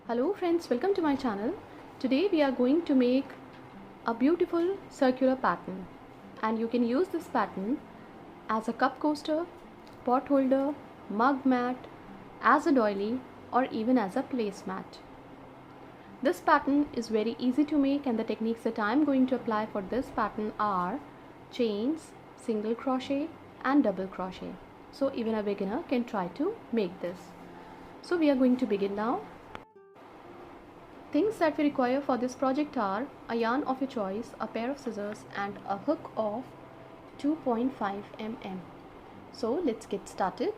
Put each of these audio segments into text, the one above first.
Hello friends, welcome to my channel. Today we are going to make a beautiful circular pattern, and you can use this pattern as a cup coaster, pot holder, mug mat, as a doily, or even as a placemat. This pattern is very easy to make, and the techniques that I am going to apply for this pattern are chains, single crochet and double crochet. So even a beginner can try to make this. So we are going to begin now. Things that we require for this project are a yarn of your choice, a pair of scissors and a hook of 2.5 mm. So let's get started.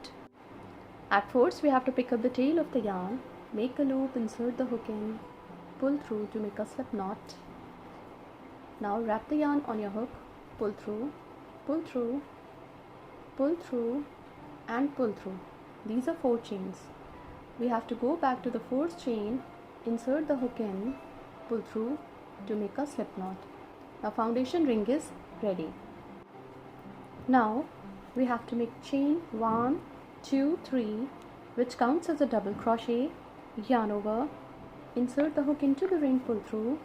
At first we have to pick up the tail of the yarn, make a loop, insert the hook in, pull through to make a slip knot. Now wrap the yarn on your hook, pull through, pull through, pull through and pull through. These are 4 chains. We have to go back to the 4th chain, insert the hook in, pull through to make a slip knot. Now foundation ring is ready. Now we have to make chain 1, 2, 3, which counts as a double crochet, yarn over, insert the hook into the ring, pull through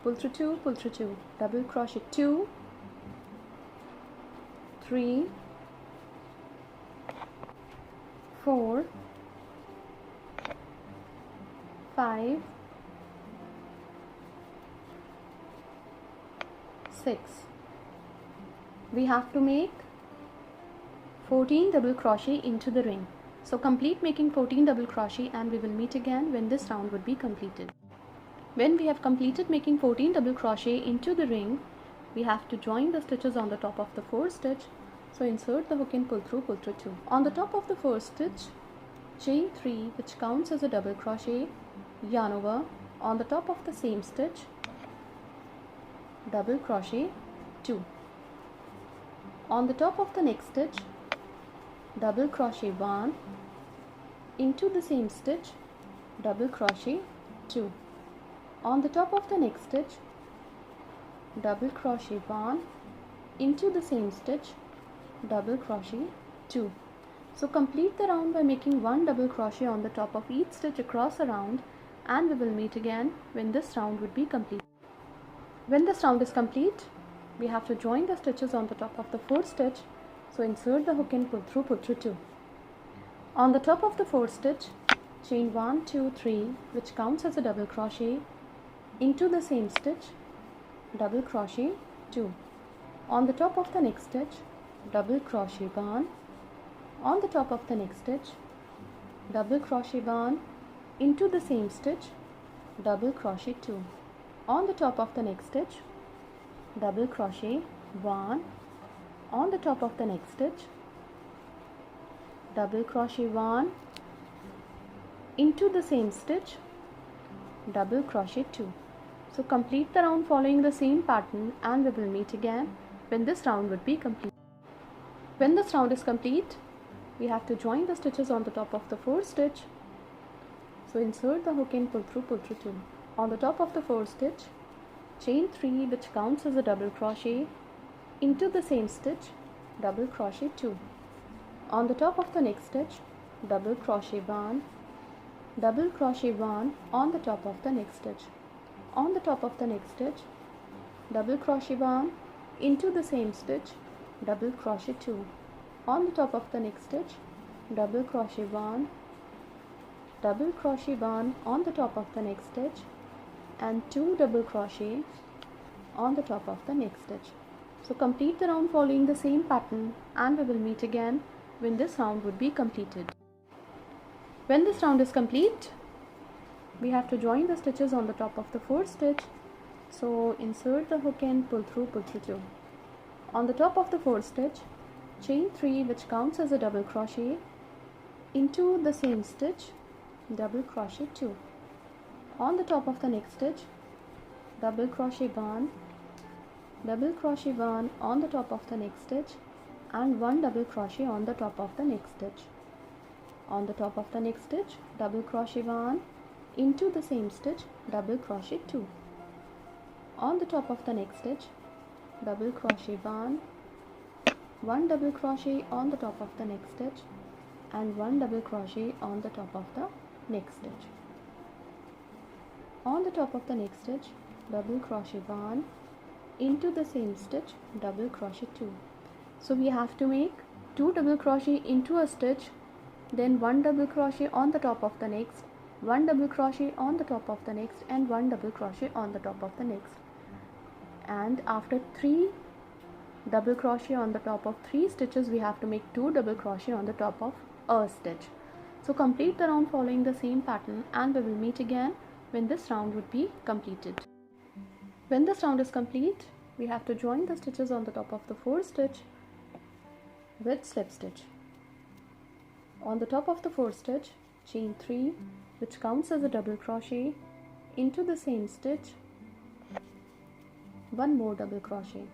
2, pull through 2, double crochet 2, 3, 4, 5, 6. We have to make 14 double crochet into the ring. So complete making 14 double crochet and we will meet again when this round would be completed. When we have completed making 14 double crochet into the ring, we have to join the stitches on the top of the 4th stitch. So insert the hook and pull through 2. On the top of the 1st stitch, chain 3, which counts as a double crochet, yarn over, on the top of the same stitch, double crochet 2. On the top of the next stitch, double crochet 1, into the same stitch, double crochet 2. On the top of the next stitch, double crochet 1, into the same stitch, double crochet 2. So complete the round by making 1 double crochet on the top of each stitch across a round, and we will meet again when this round would be complete. When this round is complete, we have to join the stitches on the top of the 4th stitch. So insert the hook and pull through 2. On the top of the 4th stitch, chain 1, 2, 3, which counts as a double crochet, into the same stitch, double crochet 2. On the top of the next stitch, double crochet 1. On the top of the next stitch, double crochet 1, into the same stitch, double crochet 2. On the top of the next stitch, double crochet 1. On the top of the next stitch, double crochet 1, into the same stitch, double crochet 2. So complete the round following the same pattern and we will meet again when this round would be complete. When this round is complete, we have to join the stitches on the top of the 4th stitch. So insert the hook and pull through 2. On the top of the 4th stitch, chain 3, which counts as a double crochet, into the same stitch, double crochet 2. On the top of the next stitch, double crochet 1, double crochet 1 on the top of the next stitch. On the top of the next stitch, double crochet 1, into the same stitch, double crochet 2. On the top of the next stitch, double crochet 1, double crochet 1 on the top of the next stitch, and 2 double crochet on the top of the next stitch. So complete the round following the same pattern and we will meet again when this round would be completed. When this round is complete, we have to join the stitches on the top of the 4th stitch. So insert the hook and pull through 2. On the top of the 4th stitch, chain 3, which counts as a double crochet, into the same stitch, double crochet 2. On the top of the next stitch, double crochet 1, double crochet 1 on the top of the next stitch, and 1 double crochet on the top of the next stitch. On the top of the next stitch, double crochet 1, into the same stitch, double crochet 2. On the top of the next stitch, double crochet 1, 1 double crochet on the top of the next stitch, and 1 double crochet on the top of the next stitch. On the top of the next stitch, double crochet 1, into the same stitch, double crochet 2. So we have to make 2 double crochet into a stitch, then 1 double crochet on the top of the next, 1 double crochet on the top of the next, and 1 double crochet on the top of the next. And after 3 double crochet on the top of 3 stitches, we have to make 2 double crochet on the top of a stitch. So complete the round following the same pattern, and we will meet again when this round would be completed. When this round is complete, we have to join the stitches on the top of the 4th stitch with slip stitch. On the top of the 4th stitch, chain 3, which counts as a double crochet, into the same stitch, 1 more double crochet.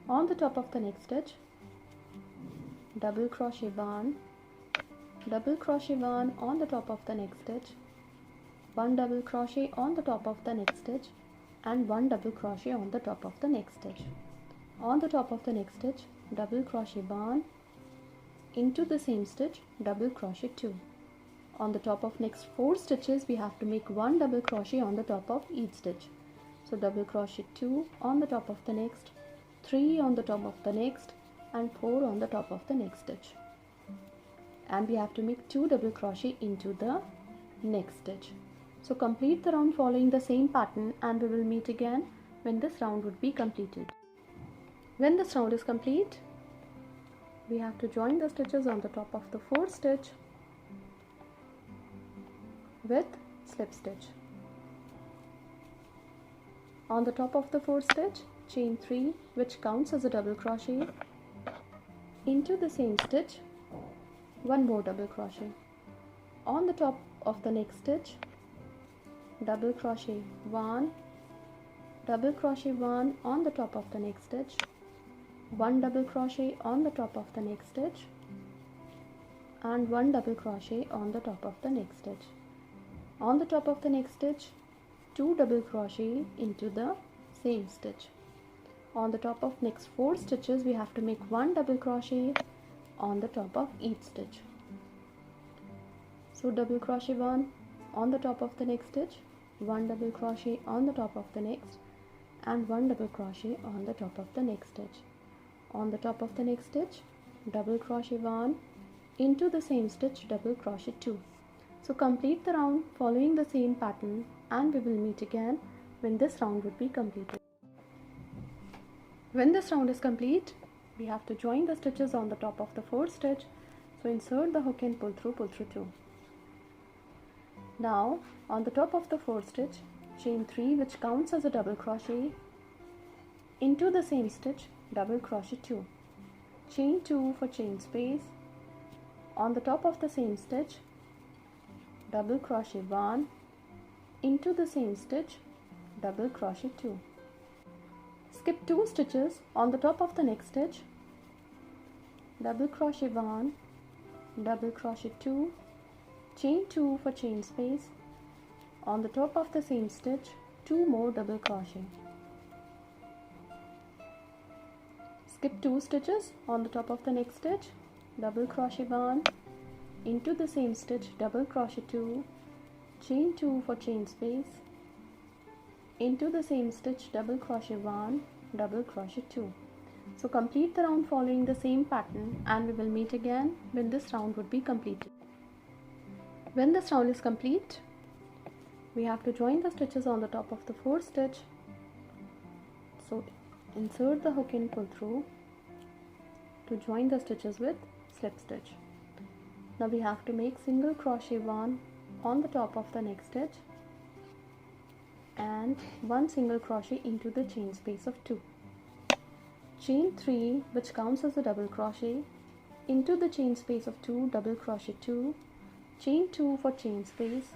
On the top of the next stitch, double crochet 1, double crochet 1 on the top of the next stitch, 1 double crochet on the top of the next stitch, and 1 double crochet on the top of the next stitch. On the top of the next stitch, double crochet 1, into the same stitch, double crochet 2. On the top of next 4 stitches, we have to make 1 double crochet on the top of each stitch. So double crochet 2 on the top of the next, 3 on the top of the next, and 4 on the top of the next stitch. And we have to make 2 double crochet into the next stitch. So complete the round following the same pattern, and we will meet again when this round would be completed. When this round is complete, we have to join the stitches on the top of the 4th stitch with slip stitch. On the top of the 4th stitch, chain 3, which counts as a double crochet, into the same stitch, 1 more double crochet. On the top of the next stitch, double crochet 1, double crochet 1 on the top of the next stitch, 1 double crochet on the top of the next stitch, and 1 double crochet on the top of the next stitch. On the top of the next stitch, 2 double crochet into the same stitch. On the top of next 4 stitches, we have to make 1 double crochet on the top of each stitch. So double crochet 1 on the top of the next stitch, 1 double crochet on the top of the next, and 1 double crochet on the top of the next stitch. On the top of the next stitch, double crochet 1, into the same stitch, double crochet 2. So complete the round following the same pattern, and we will meet again when this round would be completed. When this round is complete, we have to join the stitches on the top of the 4th stitch. So insert the hook and pull through 2. Now on the top of the 4th stitch, chain 3, which counts as a double crochet, into the same stitch, double crochet 2. Chain 2 for chain space. On the top of the same stitch, double crochet 1, into the same stitch, double crochet 2. Skip 2 stitches on the top of the next stitch, double crochet 1, double crochet 2, chain 2 for chain space. On the top of the same stitch, 2 more double crochet. Skip 2 stitches on the top of the next stitch, double crochet 1, into the same stitch, double crochet 2, chain 2 for chain space, into the same stitch, double crochet 1, double crochet 2. So complete the round following the same pattern, and we will meet again when this round would be completed. When this round is complete, we have to join the stitches on the top of the 4th stitch. So insert the hook and pull through to join the stitches with slip stitch. Now we have to make single crochet 1 on the top of the next stitch and 1 single crochet into the chain space of 2. Chain 3, which counts as a double crochet, into the chain space of 2, double crochet 2, chain 2 for chain space,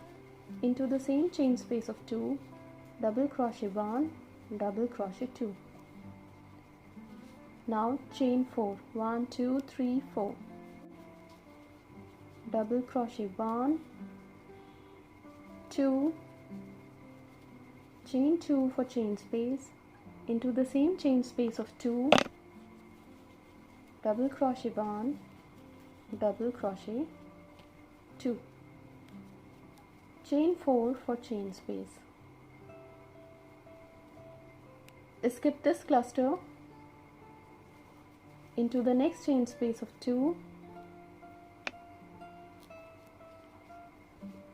into the same chain space of 2, double crochet 1, double crochet 2. Now chain 4, 1 2 3 4, double crochet 1, 2, chain 2 for chain space, into the same chain space of 2, double crochet 1, double crochet 2. chain 4 for chain space. Skip this cluster into the next chain space of 2,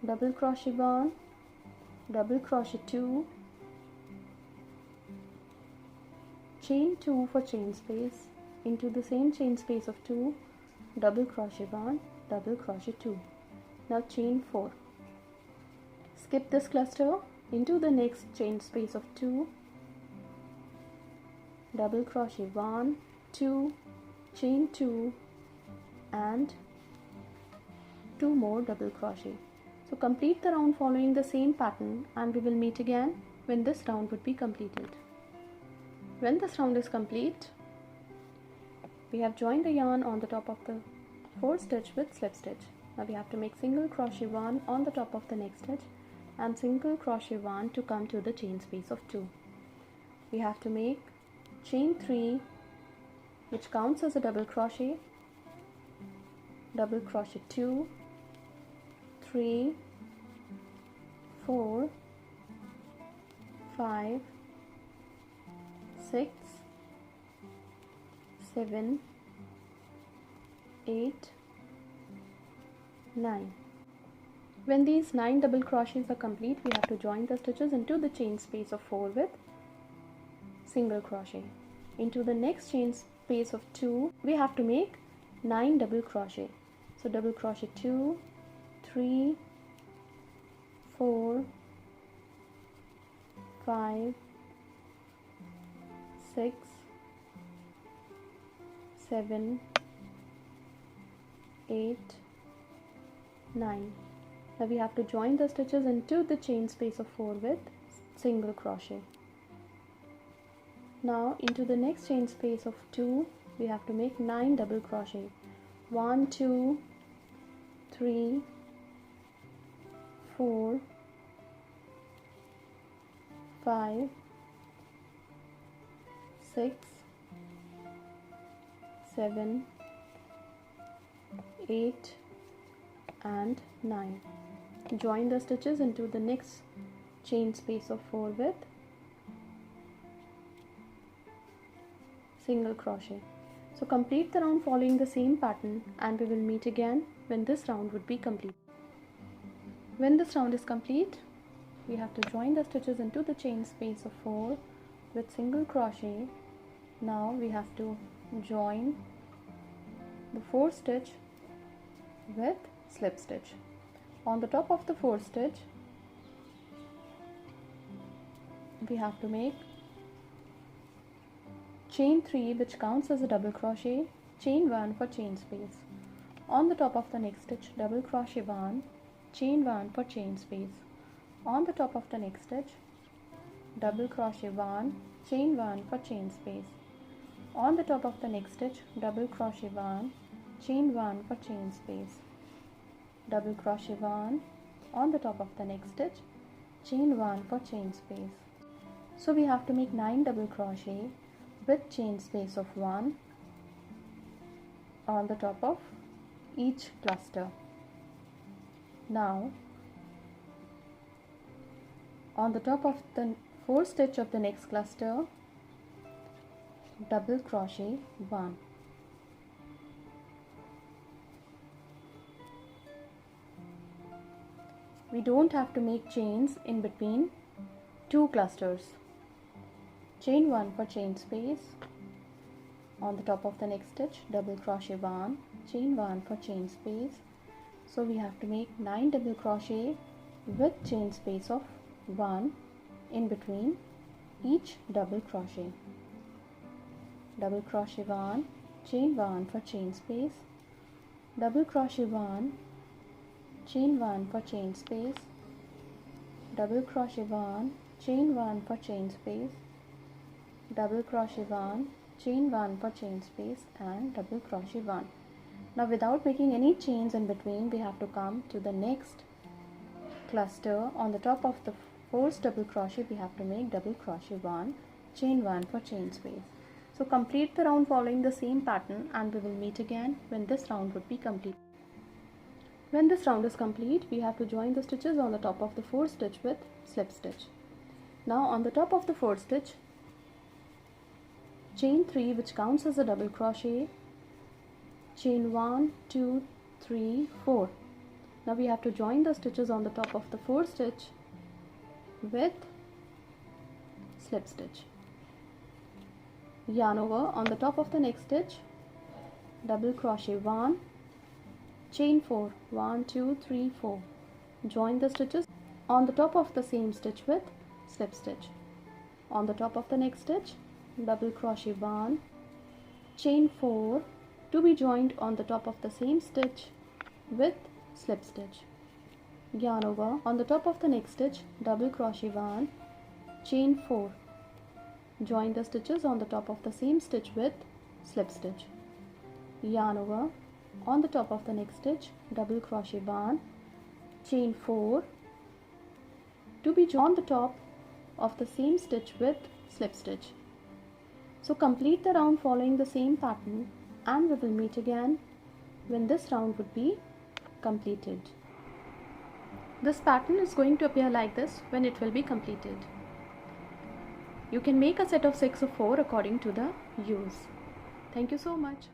double crochet 1, double crochet 2, chain 2 for chain space, into the same chain space of 2, double crochet 1, double crochet 2. Now chain 4. Skip this cluster into the next chain space of 2, double crochet 1, 2, chain 2 and 2 more double crochet. So complete the round following the same pattern, and we will meet again when this round would be completed. When this round is complete, we have joined the yarn on the top of the 4th stitch with slip stitch. Now we have to make single crochet 1 on the top of the next stitch and single crochet 1 to come to the chain space of 2. We have to make chain 3, which counts as a double crochet 2, 3, 4, 5, 6, 7, 8, 9. When these 9 double crochets are complete, we have to join the stitches into the chain space of 4 with single crochet. Into the next chain space of 2, we have to make 9 double crochet. So double crochet 2, 3, 4, 5, 6, 7, 8, 9. Now we have to join the stitches into the chain space of 4 with single crochet. Now into the next chain space of 2, we have to make 9 double crochet. 1, 2, 3, 4, 5, 6, 7, 8 and 9. Join the stitches into the next chain space of 4 with single crochet. So complete the round following the same pattern, and we will meet again when this round would be complete. When this round is complete, we have to join the stitches into the chain space of 4 with single crochet. Now we have to join the 4th stitch with slip stitch. On the top of the 4th stitch, we have to make chain 3, which counts as a double crochet, chain 1 for chain space. On the top of the next stitch, double crochet 1, chain 1 for chain space. On the top of the next stitch, double crochet 1, chain 1 for chain space. On the top of the next stitch, double crochet 1, chain 1 for chain space. Double crochet 1 on the top of the next stitch, chain 1 for chain space. So we have to make 9 double crochet with chain space of 1 on the top of each cluster. Now on the top of the 4th stitch of the next cluster, double crochet 1. We don't have to make chains in between 2 clusters. Chain 1 for chain space. On the top of the next stitch, double crochet 1, chain 1 for chain space. So we have to make 9 double crochet with chain space of 1 in between each double crochet. Double crochet 1, chain 1 for chain space. Double crochet 1, chain 1 for chain space, double crochet 1, chain 1 for chain space, double crochet 1, chain 1 for chain space, and double crochet 1. Now without making any chains in between, we have to come to the next cluster. On the top of the 4th double crochet, we have to make double crochet 1, chain 1 for chain space. So complete the round following the same pattern, and we will meet again when this round would be complete. When this round is complete, we have to join the stitches on the top of the 4th stitch with slip stitch. Now on the top of the 4th stitch, chain 3, which counts as a double crochet, chain 1, 2, 3, 4. Now we have to join the stitches on the top of the 4th stitch with slip stitch. Yarn over on the top of the next stitch, double crochet 1, chain 4, 1, 2, 3, 4. Join the stitches on the top of the same stitch with slip stitch. On the top of the next stitch, double crochet 1, chain 4, to be joined on the top of the same stitch with slip stitch. Yarn over on the top of the next stitch, double crochet 1, chain 4. Join the stitches on the top of the same stitch with slip stitch. Yarn over on the top of the next stitch, double crochet 1, chain 4, to be joined on the top of the same stitch with slip stitch. So complete the round following the same pattern, and we will meet again when this round would be completed. This pattern is going to appear like this when it will be completed. You can make a set of 6 or 4 according to the use. Thank you so much.